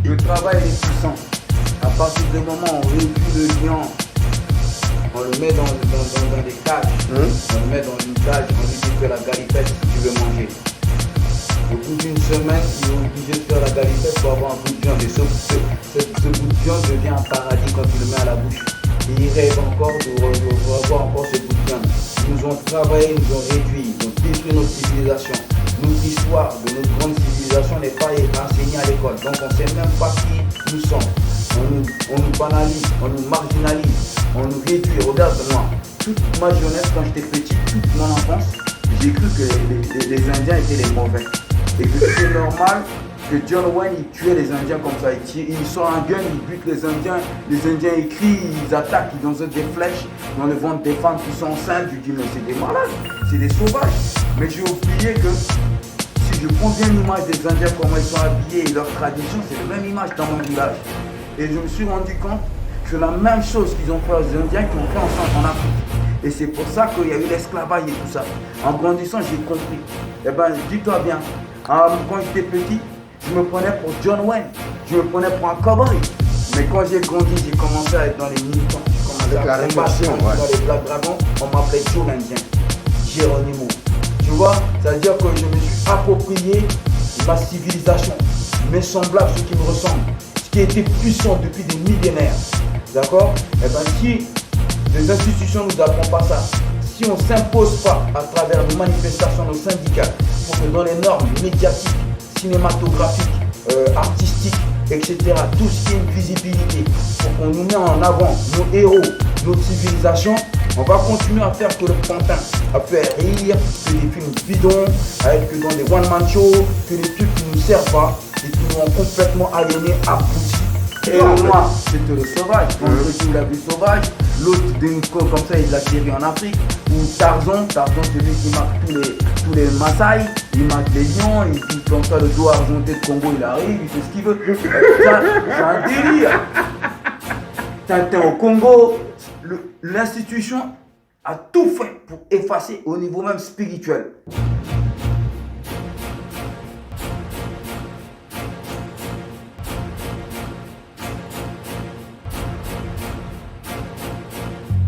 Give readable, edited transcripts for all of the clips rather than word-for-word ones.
Le travail est puissant. À partir du moment où on réduit le lion, on le met dans des cages, on le met dans une cage, on lui dit fais la galipette si tu veux manger. Au bout d'une semaine, il est obligé de faire la galipette pour avoir un bout de viande. Et ce bout de viande devient un paradis quand tu le mets à la bouche. Et il rêve encore de revoir encore ce bout de viande. Ils nous ont travaillé, ils nous ont réduit, ils ont détruit notre civilisation. Notre histoire de notre grande civilisation n'est pas enseignée à l'école. Donc on ne sait même pas qui nous sommes. On nous banalise, on nous marginalise, on nous réduit. Regarde-moi, toute ma jeunesse, quand j'étais petit, toute mon enfance, j'ai cru que les Indiens étaient les mauvais. Et que c'était normal que John Wayne il tuait les Indiens comme ça. Il sort un gun, il bute les Indiens ils crient, ils attaquent, ils donnent des flèches dans le ventre des femmes qui sont enceintes. Je dis mais c'est des malades, c'est des sauvages. Mais j'ai oublié que si je prends bien l'image des Indiens, comment ils sont habillés et leur tradition, c'est la même image dans mon village. Et je me suis rendu compte que c'est la même chose qu'ils ont fait aux Indiens qui ont fait ensemble en Afrique. Et c'est pour ça qu'il y a eu l'esclavage et tout ça. En grandissant, j'ai compris. Eh ben, dis-toi bien, quand j'étais petit, je me prenais pour John Wayne, je me prenais pour un cowboy. Mais quand j'ai grandi, j'ai commencé à être dans les militants. J'ai commencé à combattre dans les Black Dragons, on m'appelait Joe l'Indien, Geronimo. Tu vois, c'est-à-dire que je me suis approprié ma civilisation, mes semblables, ceux qui me ressemblent, ce qui était puissant depuis des millénaires. D'accord? Et bien si les institutions ne nous apprennent pas ça, si on ne s'impose pas à travers nos manifestations, nos syndicats, pour que dans les normes médiatiques, cinématographiques, artistiques, etc., tout ce qui est une visibilité, pour qu'on nous mette en avant nos héros, notre civilisation, on va continuer à faire que le pantin, à faire rire, que des films bidons, à être que dans des one-man shows, que des trucs qui ne nous servent pas et qui nous ont complètement aliénés, aboutis. Et moi, c'était le sauvage. On l'a vu sauvage. L'autre d'une côte comme ça, il l'a tiré en Afrique. Ou Tarzan, c'est lui qui marque tous les Maasai. Il marque les lions, il dit comme ça le dos argenté de Congo, il arrive, il fait ce qu'il veut. Ça, c'est un délire. T'es au Congo, l'institution a tout fait pour effacer au niveau même spirituel.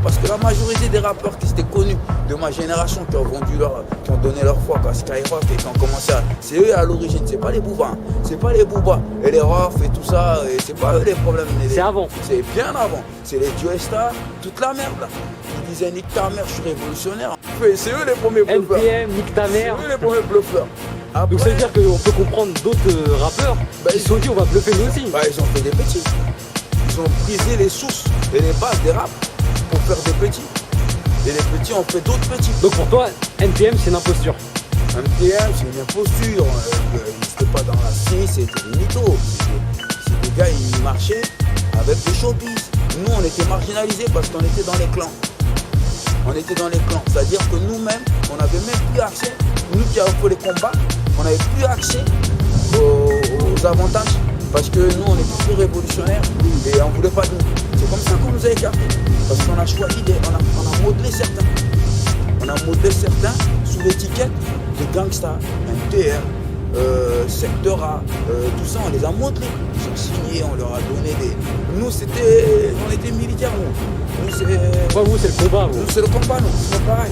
Parce que la majorité des rappeurs qui étaient connus de ma génération, qui ont donné leur foi à Skyrock et qui ont commencé à... C'est eux à l'origine, c'est pas les Booba, c'est pas les Booba et les Rof et tout ça, et c'est pas eux les problèmes. C'est avant. C'est bien avant. C'est les Joe Star, toute la merde là. Ils disaient nique ta mère, je suis révolutionnaire. C'est eux les premiers bluffeurs. NPM, nique ta mère. C'est eux les premiers bluffeurs. Après, donc ça veut dire qu'on peut comprendre d'autres rappeurs qui se sont dit on va bluffer nous aussi. Bah, ils ont fait des petits. Ils ont brisé les sources et les bases des rap pour faire des petits. Et les petits ont fait d'autres petits. Donc pour toi, NPM c'est une imposture. NPM c'est une imposture. Ils n'étaient pas dans la C, c'était des mythos. C'est des gars, ils marchaient avec des showbiz. Nous on était marginalisés parce qu'on était dans les clans. On était dans les clans. C'est-à-dire que nous-mêmes, on n'avait même plus accès. Nous qui avons fait les combats, on n'avait plus accès aux avantages. Parce que nous on était plus révolutionnaires et on ne voulait pas de nous. C'est comme ça qu'on nous a écartés. Parce qu'on a choisi, on a modelé certains. On a modelé certains sous l'étiquette de gangsta, NTR, Secteur A, tout ça, on les a modelés. Ils ont signé, on leur a donné des... Nous, on était militaires, nous. Vous, c'est le combat. Nous, c'est le combat, nous. C'est pareil.